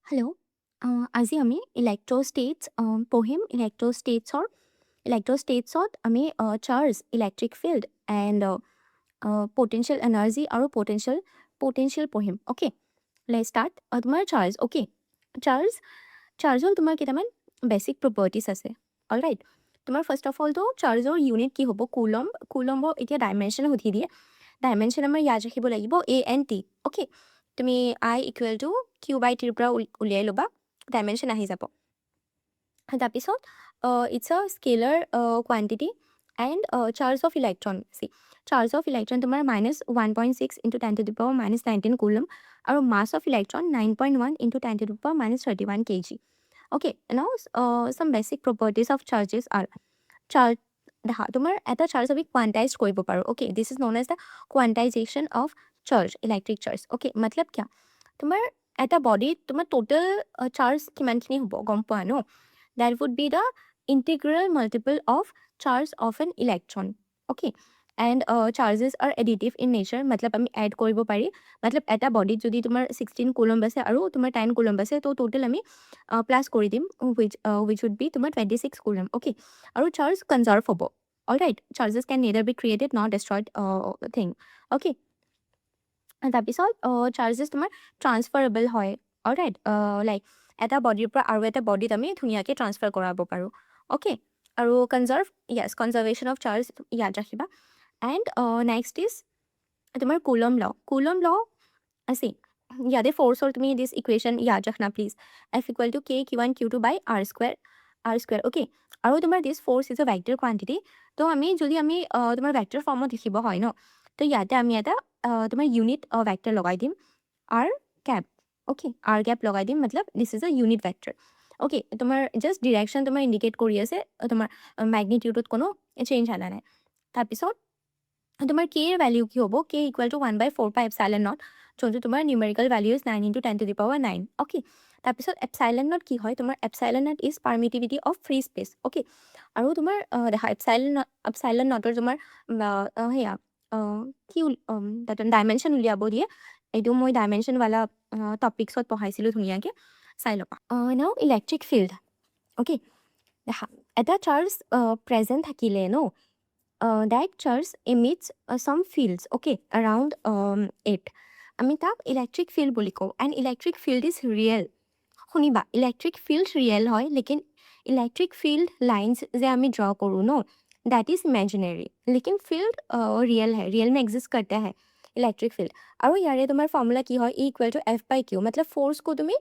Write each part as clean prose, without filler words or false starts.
Hello'. আজি আমি ইলেক্ট্ৰষ্টেটছ পঢ়িম। ইলেক্ট্ৰষ্টেটছত আমি charge, electric field and potential energy আৰু পটেনচিয়েল পঢ়িম। Okay, let's start. তোমাৰ চাৰ্জ, অ'কে। চাৰ্জ চাৰ্জৰ তোমাৰ কেইটামান বেছিক প্ৰপাৰ্টিজ আছে। অলৰাইট, তোমাৰ ফাৰ্ষ্ট অফ অলটো চাৰ্জৰ ইউনিট কি হ'ব? কুলম্ব। কুলম্বৰ এতিয়া ডাইমেনশ্যন সুধি দিয়ে। ডাইমেনশ্যন আমাৰ ইয়াদ ৰাখিব লাগিব এ এন টি। অ'কে, তুমি আই ইকুৱেল টু কিউ বাই টিৰ পৰা উলিয়াই ল'বা, ডাইমেনশ্যন আহি যাব। তাৰপিছত it's a scalar quantity and charge of electron. Charge of electron তোমাৰ -1.6 ইণ্টু 10⁻⁻19 কুলম আৰু mass of electron 9.1 into 10⁻31 kg. Okay, now some basic properties of charges are charge. দেখা, তোমাৰ এটা চাৰ্জ আমি কোৱান্টাইজ কৰিব পাৰোঁ। Okay, this is known as the quantization of charge, electric charge. Okay, মতলব কিয়া? তোমাৰ এটা বডিত তোমাৰ টোটেল চাৰ্জ কিমানখিনি হ'ব গম পোৱা ন? That would be the integral multiple of charge of an electron. Okay, and charges are additive in nature, মতলব আমি এড কৰিব পাৰি। মতলব এটা বডিত যদি তোমাৰ 16 কুলম্ব আছে আৰু তোমাৰ 10 কুলম্ব আছে, তো টোটেল আমি প্লাছ কৰি দিম, উইচ উড বি তোমাৰ 26 কুলম্ব। অ'কে, আৰু চাৰ্জ কনজাৰ্ভ হ'ব। অলৰাইট, চাৰ্জেছ কেন নেইদাৰ বি ক্ৰিয়েটেড নৰ ডেষ্ট্ৰয়ড থিং। অ'কে, তাৰপিছত চাৰ্জেছ তোমাৰ ট্ৰান্সফাৰেবল হয়। অলৰাইট, লাইক এটা বডিৰ পৰা আৰু এটা বডিত আমি ধুনীয়াকৈ ট্ৰান্সফাৰ কৰাব পাৰোঁ। অ'কে, আৰু কনজাৰ্ভেশ্যন অফ চাৰ্জ ইয়াদ ৰাখিবা। এণ্ড নেক্সট ইজ তোমাৰ কুলম ল'। কুলম ল' আছে ইয়াতে ফ'ৰ্চৰ তুমি দিছ ইকুৱেশ্যন ইয়াদ ৰাখনা please. F equal to K Q one Q two by R square. Okay, আৰু তোমাৰ this force is a vector quantity. তো যদি আমি তোমাৰ ভেক্টৰ ফৰ্মত লিখিব হয় ন, তো ইয়াতে আমি এটা তোমাৰ ইউনিট ভেক্টৰ লগাই দিম, R cap. Okay, R cap লগাই দিম, মতলব this is a unit vector. Okay, তোমাৰ জাষ্ট ডিৰেকশ্যন তোমাৰ ইণ্ডিকেট কৰি আছে, তোমাৰ মেগনিটিউডত কোনো চেঞ্জ অনা নাই। তাৰপিছত তোমাৰ কে ৰ ভেলিউ কি হ'ব? কে ইকুৱেল টু 1/4πε0, যোনটো তোমাৰ নিউমেৰিকেল ভেলিউ ইজ 9 × 10⁹ অ'কে, তাৰপিছত এপচাইলন নট কি হয়? তোমাৰ epsilon naught is permittivity of free space. Okay, আৰু তোমাৰ দেখা এপচাইলন নটৰ তোমাৰ সেয়া কি ডাইমেনশ্যন উলিয়াব দিয়ে। এইটো মই ডাইমেনশ্যনৱালা টপিকছত পঢ়াইছিলোঁ ধুনীয়াকৈ, চাই ল'বা। নাও ইলেক্ট্ৰিক ফিল্ড। অ'কে, দেখা, এটা চাৰ্জ প্ৰেজেণ্ট থাকিলে ন, that charge emits some fields, okay, around it. আমি তাক ইলেক্ট্ৰিক ফিল্ড বুলি কওঁ। And electric field is real. শুনিবা, ইলেক্ট্ৰিক ফিল্ড ৰিয়েল হয়, লেকিন ইলেক্ট্ৰিক ফিল্ড লাইন্স যে আমি ড্ৰ কৰোঁ ন, दैट इज इमेजिनरी, लेकिन फील्ड रियल है, रियल में एग्जिस्ट करता है इलेक्ट्रिक फील्ड। और यार तुम्हारा फॉर्मूला की है E इक्वल टू F/Q, मतलब फोर्स को तुम्हें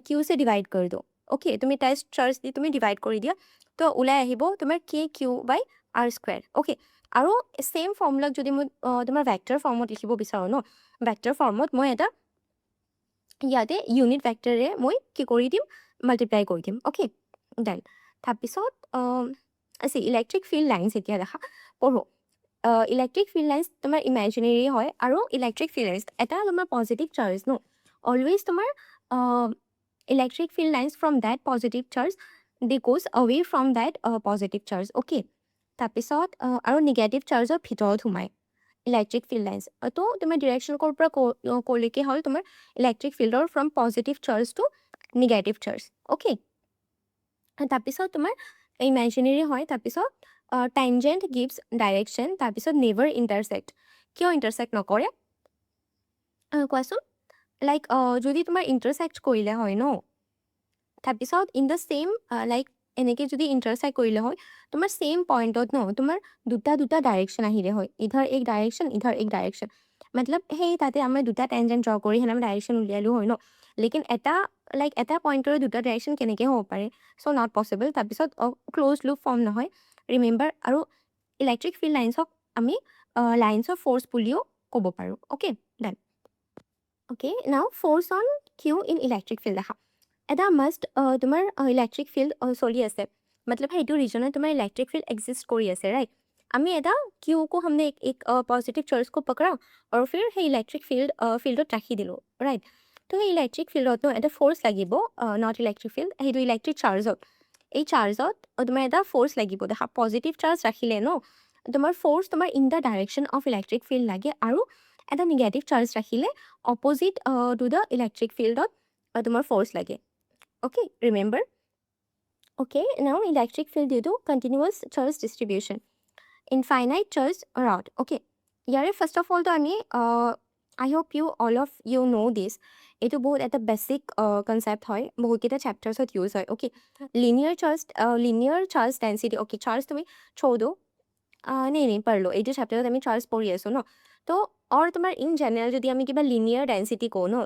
Q से डिवाइड कर दो। ओके, तुम्हें टेस्ट चार्ज दी तुम्हें डिवाइड कर दिया, तो ওলাই আহিব তোমাৰ KQ/R²। ओके, আৰু সেম ফৰ্মুলাক যদি মই তোমাৰ ভেক্টৰ ফৰ্মত লিখিব বিচাৰোঁ ন, ভেক্টৰ ফৰ্মত মই এটা ইয়াতে ইউনিট ভেক্টৰে মই কি কৰি দিম? মাল্টিপ্লাই কৰি দিম। অ'কে, দেন তাৰপিছত আছে ইলেক্ট্ৰিক ফিল্ড লাইন্স। এতিয়া দেখা পঢ়ো, ইলেক্ট্ৰিক ফিল্ড লাইন্স তোমাৰ ইমেজিনেৰী হয়, আৰু ইলেক্ট্ৰিক ফিল্ড লাইন্স এটা তোমাৰ পজিটিভ চাৰ্জ ন, অলৱেজ তোমাৰ electric field lines from that positive charge they goes away from that positive charge. Okay, তাৰপিছত আৰু নিগেটিভ চাৰ্জৰ ভিতৰত সোমায় ইলেক্ট্ৰিক ফিল্ড লাইন্স। তো তোমাৰ ডিৰেকশ্যন ক'ৰ পৰা ক'লৈকে হ'ল তোমাৰ ইলেক্ট্ৰিক ফিল্ডৰ from positive charge to negative charge. Okay, তাৰপিছত তোমাৰ ইমেজিনেৰী হয়। তাৰপিছত টেনজেণ্ট গিভছ ডাইৰেকশ্যন, তাৰপিছত নেভাৰ ইণ্টাৰচেক্ট। কিয় ইণ্টাৰচেক্ট নকৰে কোৱাচোন? লাইক যদি তোমাৰ ইণ্টাৰচেক্ট কৰিলে হয় ন, তাৰপিছত ইন দ্য ছেইম লাইক এনেকৈ যদি ইণ্টাৰচেক্ট কৰিলে হয়, তোমাৰ ছেইম পইণ্টত ন তোমাৰ দুটা ডাইৰেকশ্যন আহিলে হয়, ইধাৰ এক ডাইৰেকশ্যন, ইধাৰ এক ডাইৰেকশ্যন। মতলব সেই তাতে আমি দুটা টেনজেণ্ট ড্ৰ কৰি সেনে আমি ডাইৰেকশ্যন উলিয়ালো হয় ন, লেকিন এটা পইণ্টৰে দুটা ডাইৰেকশ্যন কেনেকৈ হ'ব পাৰে? So' not possible. তাৰপিছত ক্ল'জ লুপ ফৰ্ম নহয়, ৰিমেম্বাৰ। আৰু ইলেক্ট্ৰিক ফিল্ড লাইন্সক আমি লাইন্স অফ ফ'ৰ্চ বুলিও ক'ব পাৰোঁ। Okay, done. Okay, now force on Q in electric field. দেখা, এটা মাষ্ট তোমাৰ ইলেক্ট্ৰিক ফিল্ড চলি আছে, मतलब সেইটো ৰিজনত তোমাৰ इलेक्ट्रिक फील्ड एग्जिस्ट কৰি আছে, राइट। আমি এটা क्यू को हमने एक पॉजिटिव चार्ज को पकड़ा और फिर সেই ইলেক্ট্ৰিক ফিল্ডত ৰাখি দিলোঁ, ৰাইট। তো সেই ইলেক্ট্ৰিক ফিল্ডতো এটা ফ'ৰ্চ লাগিব, নট ইলেক্ট্ৰিক ফিল্ড, সেইটো ইলেক্ট্ৰিক চাৰ্জত। এই চাৰ্জত তোমাৰ এটা ফ'ৰ্চ লাগিব। দেখা, পজিটিভ চাৰ্জ ৰাখিলে ন, তোমাৰ ফ'ৰ্চ তোমাৰ in the direction of electric field লাগে, আৰু এটা নিগেটিভ চাৰ্জ ৰাখিলে অপজিট টু দ্য ইলেক্ট্ৰিক ফিল্ডত তোমাৰ ফ'ৰ্চ লাগে okay remember okay now electric field due to continuous charge distribution infinite charge rod okay yare first of all to ami I hope you all of you know this etu bahut eta basic concept hoy bahut kita chapters ot use hoy okay linear charge density okay charge tumi chodo nei parlo etu chapter ot ami charge pori aso no to or tomar in general jodi ami kiba linear density ko no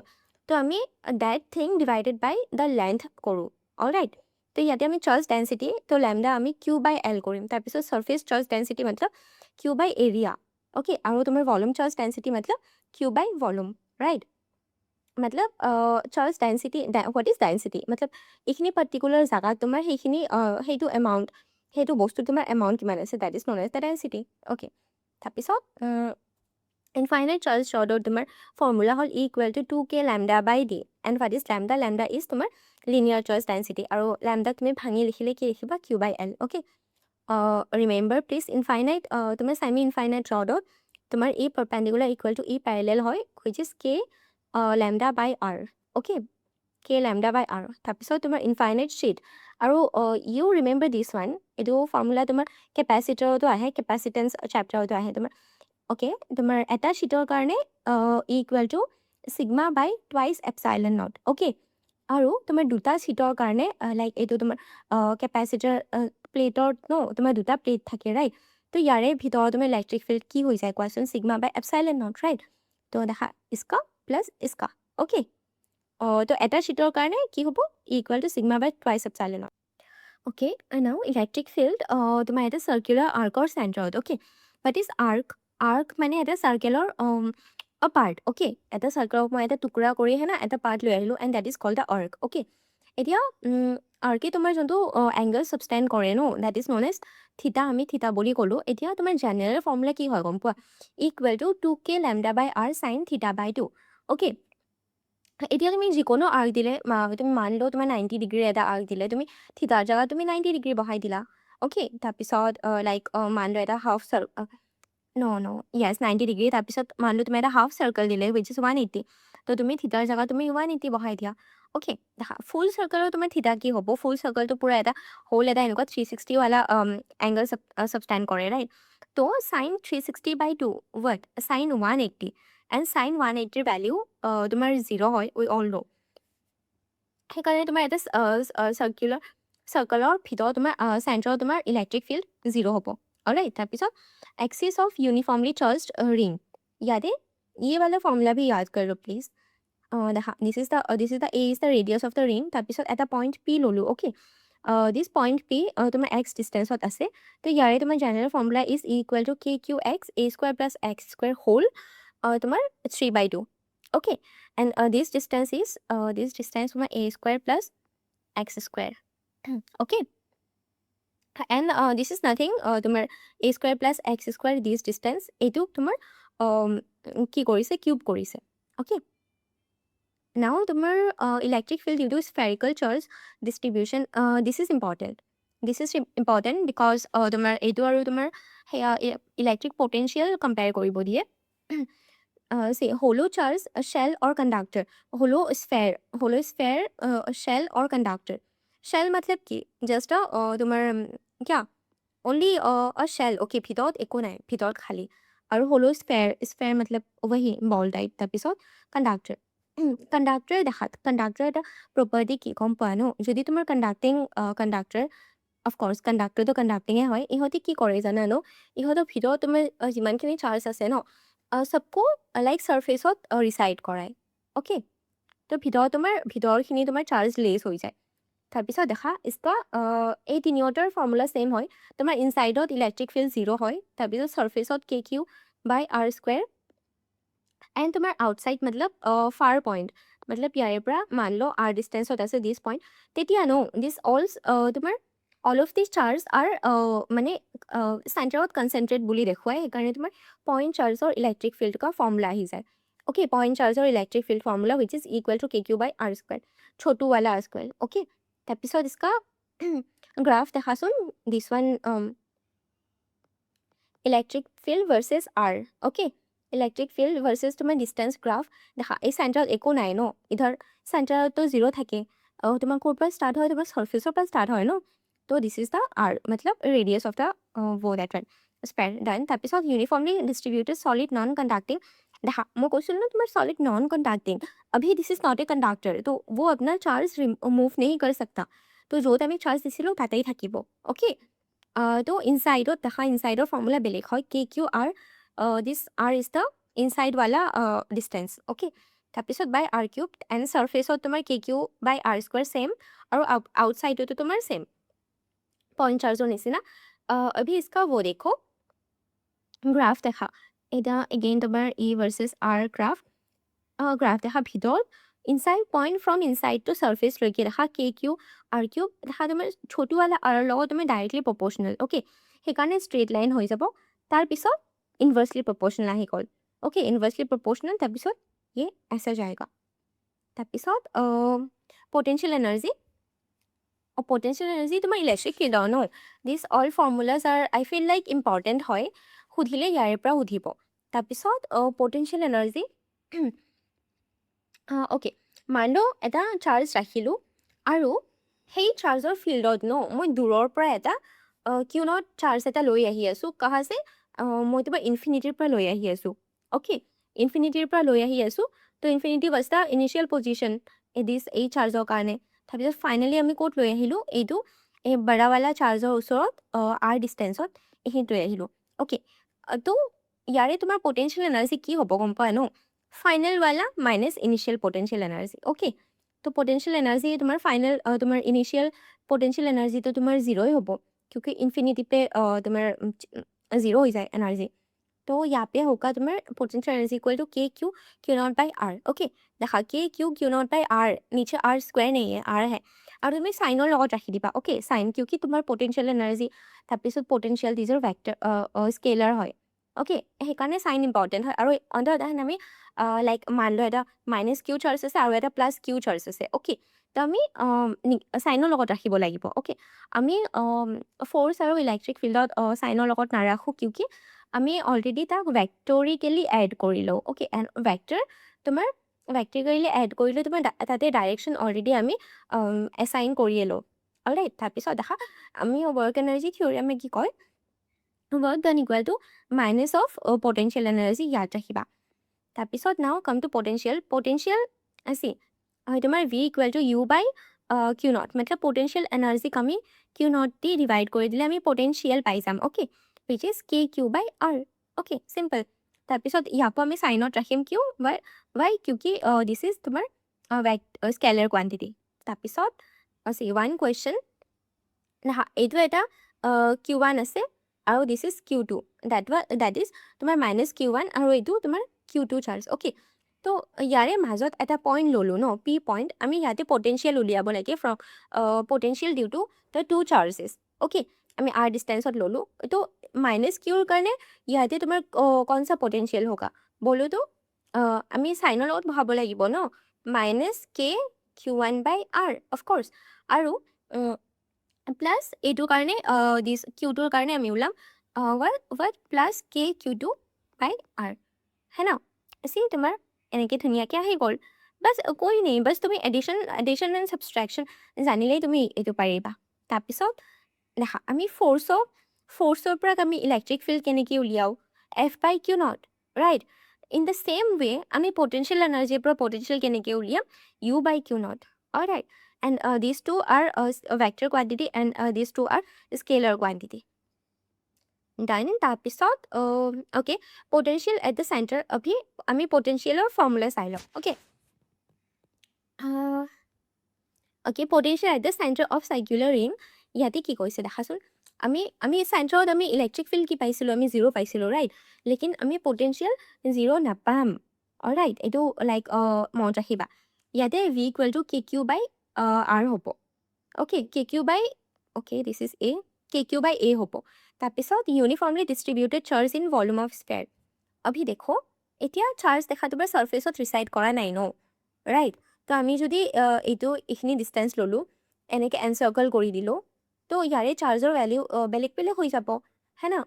to ami that thing divided by the length koru all right तो ইয়াতে আমি charge density তো lambda আমি Q বাই L কৰিম তাৰপিছত surface charge density मतलब Q বাই area okay আৰু তোমাৰ ভলিউম চাৰ্জ ডেন্সিটি मतलब কিউ বাই ভলিউম ৰাইট मतलब charge density what is density मतलब এইখিনি পাৰ্টিকুলাৰ জাগাত তোমাৰ সেইখিনি সেইটো এমাউণ্ট সেইটো বস্তু তোমাৰ এমাউণ্ট কিমান আছে that is known as the density okay তাৰপিছত infinite charge rod তোমার formula হল E equal to 2k lambda by d and what is lambda lambda is তোমার linear charge density আৰু lambda তুমি ভাঙি লিখিলে কি লিখিবা q by l okay remember please infinite তোমার semi infinite rod তোমার E perpendicular equal to E parallel হয় which is k lambda by r okay k lambda by r তাৰপিছত তোমাৰ infinite sheet আৰু you remember this one এটো formula তোমাৰ capacitor তো আহে capacitance chapter তো আহে তোমাৰ okay তোমাৰ এটা শীটৰ কাৰণে equal to sigma by twice epsilon naught okay আৰু তোমাৰ দুটা শীটৰ কাৰণে লাইক এইটো তোমাৰ কেপাচিটাৰ প্লেটৰ ন তোমাৰ দুটা প্লেট থাকে ৰাইট তো ইয়াৰে ভিতৰত তোমাৰ ইলেক্ট্ৰিক ফিল্ড কি হৈ যায় কোৱাচোন sigma by epsilon naught right তো দেখা ইসকা প্লাস ইসকা okay তো এটা শীটৰ কাৰণে কি হ'ব equal to sigma by twice epsilon naught okay and now electric field তোমাৰ এটা circular arc or centroid okay what is arc মানে এটা সাৰ্কেলৰ a part okay এটা সাৰ্কেলক মই এটা টুকুৰা কৰি হেনা এটা পাৰ্ট লৈ আহিলো and that is called the arc okay এতিয়া আৰ্কে তোমাৰ যোনটো এংগল সাবটেন্ড কৰে ন that is known as থিটা আমি থিটা বুলি ক'লো এতিয়া তোমাৰ জেনেৰেল ফৰ্মুলা কি হয় গম পোৱা equal to 2k lambda by r sin থিটা by 2 okay এতিয়া তুমি যিকোনো আৰ্ক দিলে তুমি মান লও তোমাৰ 90 ডিগ্ৰী এটা আৰ্ক দিলে তুমি থিটাৰ জায়গা তুমি 90 ডিগ্ৰী বহাই দিলা okay তাৰপিছত লাইক মান লও এটা হাফ no yes 90 ডিগ্ৰী তাৰপিছত মান লও তুমি এটা হাফ সাৰ্কেল দিলে which is 180 তো তুমি থিটাৰ জায়গা তুমি 180 বহাই দিয়া okay দেখা ফুল সাৰ্কেলৰ তোমাৰ থিটা কি হ'ব ফুল সাৰ্কেলটো পুৰা এটা হোল এটা এনেকুৱা 360 वाला এংগল সাবটেন্ড কৰে ৰাইট তো sin 360 by 2 what sin 180 and sin 180 value তোমাৰ 0 হয় we all know সেইকাৰণে তোমাৰ এটা সাৰ্কেলৰ ভিতৰত তোমাৰ চেন্টাৰৰ তোমাৰ ইলেক্ট্ৰিক ফিল্ড 0 হ'ব অলৰাইট তাৰপিছত axis of uniformly charged ring याद है ये वाला फॉर्मूला भी याद कर लो प्लीज देखा this is the a is the radius of the ring তাৰপিছত এটা পইণ্ট পি ললো ওকে দিস পইণ্ট পি তোমাৰ এক্স ডিষ্টেঞ্চত আছে তো ইয়াৰে তোমাৰ general formula is equal to K Q x a square plus x square whole তোমাৰ 3/2 ওকে এণ্ড দিস ডিষ্টেঞ্চ তোমাৰ a square plus x square okay and this is nothing তোমাৰ a square plus x square this distance এইটো তোমাৰ কি কৰিছে cube কৰিছে okay now তোমার electric field due to spherical charge distribution this is important because তোমার এইটো আৰু তোমাৰ electric potential compare কৰিব দিয়ে say hollow charge shell or conductor hollow sphere shell or conductor shell मतलब কি just তোমাৰ क्या ओनली अ शेल ओके ভিতৰত একো নাই ভিতৰত খালি আৰু হলো স্ফেয়াৰ मतलब वही বল টাইপ তাৰপিছত কণ্ডাক্টৰ দেখাত কণ্ডাক্টৰ এটা প্ৰপাৰ্টি কি গম পোৱা ন যদি তোমাৰ কণ্ডাক্টৰ অফক'ৰ্ছ কণ্ডাক্টৰটো কণ্ডাক্টিঙে হয় ইহঁতি কি কৰে জানা ন ইহঁতৰ ভিতৰত তোমাৰ যিমানখিনি চাৰ্জ আছে ন সবকো লাইক সাৰফেচত ৰিচাইড কৰায় অ'কে তো ভিতৰখিনি তোমাৰ চাৰ্জ লেছ হৈ যায় তাৰপিছত দেখা ইসকা এই তিনিওটাৰ ফৰ্মুলা সেম হয় তোমাৰ ইনসাইডত ইলেক্ট্ৰিক ফিল্ড 0 হয় তাৰপিছত সাৰফেচত K Q by R square and তোমাৰ আউটসাইড मतलब ফাৰ পইণ্ট मतलब ইয়াৰে পৰা মান লো আৰ ডিষ্টেঞ্চত আছে দিছ পইণ্ট তেতিয়া ন দিছ তোমাৰ all of this charge are মানে চেণ্টাৰত কনচেনট্ৰেট বুলি দেখুৱায় সেইকাৰণে তোমাৰ পইণ্ট চাৰ্জৰ ইলেক্ট্ৰিক ফিল্ডৰ ফৰ্মুলা আহি যায় ओके पॉइंट चार्जर electric field formula which is equal to K Q by R square छोटू वाला आर स्क्वायर ओके তাৰপিছত इसका গ্ৰাফ দেখাচোন this one electric field versus R okay electric field versus তোমাৰ ডিষ্টেঞ্চ গ্ৰাফ দেখা এই চেণ্টাৰত একো নাই ন ইধৰ চেণ্টাৰতো জিৰ' থাকে তোমাৰ ক'ৰ পৰা ষ্টাৰ্ট হয় তোমাৰ চাৰ্ফেচৰ পৰা ষ্টাৰ্ট হয় ন তো দিছ ইজ দ্য আৰ মতলব ৰেডিয়াছ অফ দ্য ব ডেট ৰাইট স্পেৰ ডান তাৰপিছত uniformly distributed solid non conducting দেখা মই কৈছিলোঁ না তোমাৰ सॉलिड नॉन कंडक्टिंग अभी this is not a conductor तो वो अपना चार्ज मूव नहीं कर सकता तो য'ত আমি চাৰ্জ দিছিলোঁ তাতেই থাকিব অ'কে তো ইনচাইডত দেখা ইনচাইডৰ ফৰ্মুলা বেলেগ হয় K Q R this R is the ইনচাইডৱালা ডিষ্টেঞ্চ অ'কে তাৰপিছত বাই আৰ কিউব এণ্ড চাৰ্ফেচত তোমাৰ K Q by R square same আৰু আউটচাইডতো তোমাৰ ছেম পইণ্ট চাৰ্জৰ নিচিনা अभी इसका वो देखो গ্ৰাফ দেখা এটা এগেইন তোমাৰ ই ভাৰ্চেছ আৰ গ্ৰাফ দেখা ভিতৰত inside point from inside to চাৰ্ফেচলৈকে দেখা কে কিউ আৰ কিউব দেখা তোমাৰ ছোটোৱালা আৰৰ লগত তুমি ডাইৰেক্টলি প্ৰপৰ্চনেল অ'কে সেইকাৰণে ষ্ট্ৰেইট লাইন হৈ যাব তাৰপিছত ইনভাৰ্চলি প্ৰপৰ্চনেল আহি গ'ল অ'কে ইনভাৰ্চলি প্ৰপৰ্চনেল তাৰপিছত ইয়ে এছে যায়গা তাৰপিছত পটেঞ্চিয়েল এনাৰ্জি পটেঞ্চিয়েল এনাৰ্জি তোমাৰ ইলেক্ট্ৰিক ফিল্ডৰ ন this all formulas are I feel like important হয় সুধিলে ইয়াৰে পৰা সুধিব তাৰপিছত পটেঞ্চিয়েল এনাৰ্জি অ'কে মানি লওঁ এটা চাৰ্জ ৰাখিলোঁ আৰু সেই চাৰ্জৰ ফিল্ডত ন মই দূৰৰ পৰা এটা কিউ নট চাৰ্জ এটা লৈ আহি আছোঁ কাহাছে মই তোমাৰ ইনফিনিটিৰ পৰা লৈ আহি আছোঁ অ'কে ইনফিনিটিৰ পৰা লৈ আহি আছোঁ তো infinity was the initial position এই চাৰ্জৰ কাৰণে তাৰপিছত ফাইনেলি আমি ক'ত লৈ আহিলোঁ এইটো এই বাৰাৱালা চাৰ্জৰ ওচৰত আৰ ডিষ্টেঞ্চত এইখিনিত লৈ আহিলোঁ অ'কে তো ইয়াৰে তোমাৰ পটেঞ্চিয়েল এনাৰ্জি কি হ'ব গম পোৱা ন ফাইনেলৱালা minus initial potential energy okay তো পটেঞ্চিয়েল এনাৰ্জি তোমাৰ ফাইনেল তোমাৰ ইনিচিয়েল পটেঞ্চিয়েল এনাৰ্জিটো তোমাৰ জিৰ'ই হ'ব क्योंकि इन्फिनिटी पे तुम्हारा ज़ीरो हो जाए एनर्जी तो यहाँ पे होगा तुम्हारा potential energy equal to K Q Q naught by R okay देखा K Q naught by R नीचे आर स्क्वायर नहीं है आर है और तुम्हें साइनर লগত ৰাখি দিবা ओके साइन क्योंकि তোমাৰ पोटेंशियल एनर्जी তাৰপিছত पोटेंशियल দিজৰ ভেক্টৰ স্কেলাৰ হয় ओके সেইকাৰণে সাইন ইম্পৰ্টেণ্ট হয় আৰু অন দ্য আদাৰ হেণ্ড আমি লাইক মান লো এটা মাইনাছ কিউ চাৰ্জ আছে আৰু এটা প্লাছ কিউ চাৰ্জ আছে ওকে তো আমি সাইনৰ লগত ৰাখিব লাগিব ওকে আমি ফ'ৰ্চ আৰু ইলেক্ট্ৰিক ফিল্ডত সাইনৰ লগত নাৰাখোঁ কিউকি আমি অলৰেডি তাক ভেক্টৰিকেলি এড কৰি লওঁ ওকে এণ্ড ভেক্টৰ তোমাৰ ভেক্টৰিকেলি এড কৰিলে তোমাৰ তাতে ডাইৰেকশ্যন অলৰেডি আমি এছাইন কৰিয়ে লওঁ অলৰাইট তাৰপিছত দেখা আমি ৱৰ্ক এনাৰ্জি থিয়ৰী আমি কি কয় work done equal to minus of potential energy ইয়াত ৰাখিবা তাৰপিছত নাও কাম টু পটেঞ্চিয়েল আছে তোমাৰ V equal to U by Q naught মতলব পটেঞ্চিয়েল এনাৰ্জিক আমি কিউ নট দি ডিভাইড কৰি দিলে আমি পটেঞ্চিয়েল পাই যাম okay which is K Q by R okay simple তাৰপিছত ইয়াকো আমি চাইনত ৰাখিম কিউ বাই কিউকি দিছ ইজ তোমাৰ স্কেলাৰ কোৱান্টিটি তাৰপিছত আছে ওৱান কুৱেশ্যন এইটো এটা কিউ ওৱান আছে আৰু this is Q two that is তোমাৰ মাইনাছ কিউ ওৱান আৰু এইটো তোমাৰ কিউ টু চাৰ্জ অ'কে তো ইয়াৰে মাজত এটা পইণ্ট ল'লোঁ ন পি পইণ্ট আমি ইয়াতে পটেঞ্চিয়েল উলিয়াব লাগে from potential due to the two charges okay আমি আৰ ডিষ্টেঞ্চত ল'লোঁ তো মাইনাছ কিউৰ কাৰণে ইয়াতে তোমাৰ কনচা পটেঞ্চিয়েল হোগা বলোতো আমি চাইনৰ লগত বহাব লাগিব ন মাইনাছ কে কিউ ওৱান বাই আৰ অফক'ৰ্ছ আৰু প্লাছ এইটোৰ কাৰণে দিছ কিউ টুৰ কাৰণে আমি ওলাম ৱাট প্লাছ কে কিউ টু বাই আৰ হে ন চি তোমাৰ এনেকৈ ধুনীয়াকৈ আহি গ'ল বাছ কৈ নেই বাছ তুমি এডিশ্যন এণ্ড ছাবষ্ট্ৰেকশ্যন জানিলেই তুমি এইটো পাৰিবা তাৰপিছত দেখা আমি ফ'ৰ্চৰ পৰা আমি ইলেক্ট্ৰিক ফিল্ড কেনেকৈ উলিয়াওঁ F by Q naught right in the same way আমি পটেঞ্চিয়েল এনাৰ্জিৰ পৰা পটেঞ্চিয়েল কেনেকৈ উলিয়াম U by Q naught alright and this two are vector quantity and this two are scalar quantity done তাৰপিছত okay potential at the centre অভি আমি পটেঞ্চিয়েলৰ formula চাই লওঁ okay okay potential at the centre of circular ring ইয়াতে কি কৈছে দেখাচোন আমি চেণ্টাৰত আমি ইলেক্ট্ৰিক ফিল্ড কি পাইছিলোঁ আমি জিৰ' পাইছিলোঁ ৰাইট লেকিন আমি পটেঞ্চিয়েল জিৰ' নাপাম ৰাইট এইটো লাইক মনত ৰাখিবা ইয়াতে V equal to K Q by R হ'ব okay K Q by okay this is a K Q by a হ'ব তাৰপিছত uniformly distributed charge in volume of sphere অভি দেখো এতিয়া চাৰ্জ দেখাটো বাৰু চাৰ্ফেচত ৰিচাইড কৰা নাই ন ৰাইট তো আমি যদি এইখিনি ডিষ্টেঞ্চ ল'লোঁ এনেকৈ এনচাৰ্কল কৰি দিলোঁ তো ইয়াৰে চাৰ্জৰ ভেলিউ বেলেগ বেলেগ হৈ যাব হে না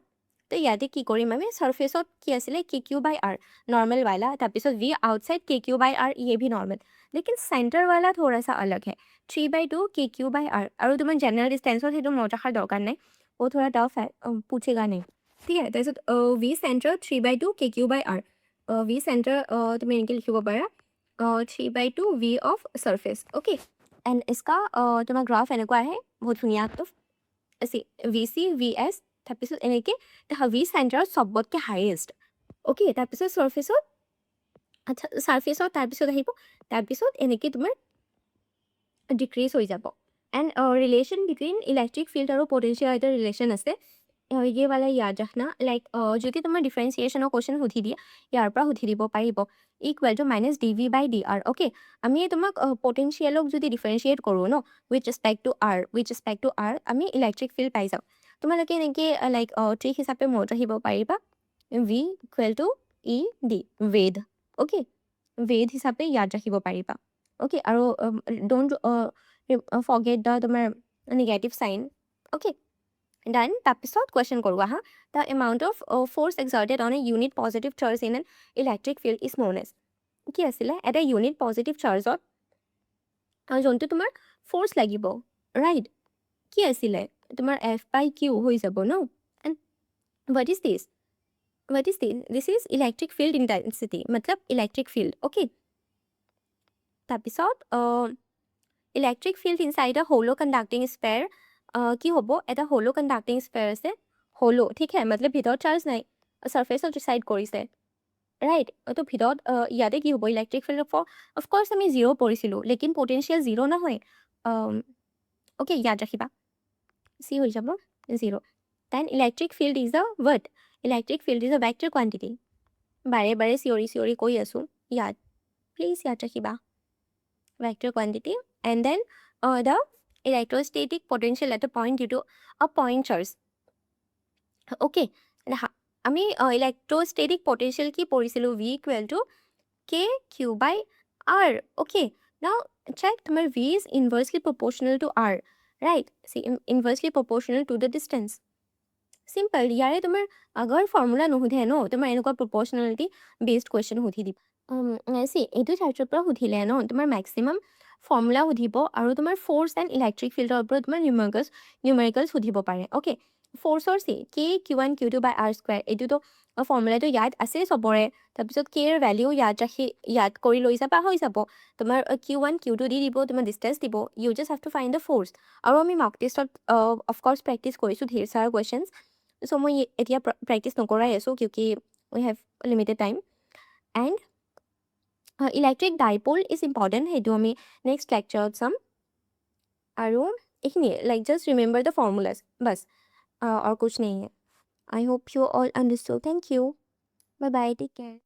তো ইয়াতে কি কৰিম আমি সাৰফেসত কি আছিলে KQ/R नॉर्मल वाला তাৰপিছত V आउटसाइड KQ/R ये भी नॉर्मल लेकिन सेंटर वाला थोड़ा सा अलग है 3/2 KQ/R और तुम्हें जनरल डिस्टेंसत সেইটো মনত ৰখাৰ দৰকাৰ নাই वो थोड़ा टफ है पूछेगा नहीं ठीक है তাৰপিছত V centre 3/2 KQ/R V centre তুমি এনেকৈ লিখিব পাৰা 3/2 V of surface okay and इसका তোমাৰ গ্ৰাফ এনেকুৱা আহে বহুত ধুনীয়া তো VC VS তাৰপিছত এনেকৈ V सेंटर চবতকৈ হাইয়েষ্ট ओके তাৰপিছত সাৰফেসত আচ্ছা সাৰফেসত তাৰপিছত আহিব তাৰপিছত এনেকৈ তোমাৰ ডিক্ৰিজ হৈ যাব and relation between electric field और पोटेंशियल এটা रिलेशन আছে ये वाला याद रखना लाइक যদি তোমাৰ ডিফাৰেঞ্চিয়েশ্যনৰ কোৱেশ্চন সুধি দিয়ে ইয়াৰ পৰা সুধি দিব পাৰিব ইকুৱেল টু -dv/dr ওকে আমি তোমাক পটেনচিয়েলক যদি ডিফাৰেঞ্চিয়েট কৰোঁ ন উইথ ৰেস্পেক্ট টু r আমি ইলেক্ট্ৰিক ফিল্ড পাই যাওঁ তোমালোকে এনেকৈ লাইক ট্ৰিক হিচাপে মনত ৰাখিব পাৰিবা v ইকুৱেল টু ED वेद ओके वेद हिसाबे याद राखिब पारिबा ओके আৰু डोंट फरगेट द তোমাৰ नेगेटिव साइन ओके डन তাৰপিছত क्वेश्चन কৰোঁ হা the amount of force exerted on a unit positive charge in an electric field is known as কি আছিলে এটা ইউনিট পজিটিভ চাৰ্জত যোনটো তোমাৰ ফ'ৰ্চ লাগিব ৰাইট কি আছিলে তোমাৰ F/Q হৈ যাব ন and what is this this is electric field intensity मतलब electric field okay তাৰপিছত electric field inside a hollow conducting sphere কি হ'ব এটা hollow conducting sphere আছে hollow ঠিক है मतलब ভিতৰত চাৰ্জ নাই সাৰফেসত ৰিসাইড কৰিছে ৰাইট তো ভিতৰত ইয়াতে কি হ'ব ইলেক্ট্ৰিক ফিল্ড অফ কোৰ্স আমি 0 পঢ়িছিলোঁ লেকিন পটেনচিয়েল 0 নহয় ওকে ইয়াদ ৰাখিবা সি হৈ যাব 0 then electric field is a what electric field is a vector quantity বাৰে বাৰে চিঞৰি কৈ আছোঁ ইয়াদ প্লিজ ইয়াদ ৰাখিবা vector quantity and then the electrostatic potential at a point due to a point charge okay আমি electrostatic potential কি পঢ়িছিলোঁ V equal to KQ/R okay now check তোমার V is inversely proportional to R right see inversely proportional to the distance simple ইয়াৰে তোমাৰ আগৰ formula নুসুধে ন তোমাৰ এনেকুৱা proportionality based question সুধি দিব see এইটো চাৰ্টৰ পৰা সুধিলে ন তোমাৰ maximum ফৰ্মুলা সুধিব আৰু তোমাৰ ফ'ৰ্চ এণ্ড ইলেক্ট্ৰিক ফিল্ডৰ ওপৰত তোমাৰ নিউমেৰিকেলছ সুধিব পাৰে অ'কে ফ'ৰ্চৰ চি KQ1Q2/R² এইটোতো ফৰ্মুলাটো ইয়াত আছে চবৰে তাৰপিছত কেৰ ভেলিউ ইয়াদ কৰি লৈ যাবা হৈ যাব তোমাৰ Q1 Q2 দি দিব তোমাৰ ডিষ্টেঞ্চ দিব you just have to find the force আৰু আমি মক টেষ্টত অফক'ৰ্ছ প্ৰেক্টিছ কৰিছোঁ ধেৰ সাৰা কুৱেশ্যনছ চ' মই এতিয়া প্ৰেক্টিছ নকৰাই আছোঁ কিউকি we have limited time and electric dipole is important সেইটো আমি নেক্সট লেকচাৰত চাম আৰু এইখিনি like just remember the formulas बस और कुछ नहीं है I hope you all understood thank you bye bye take care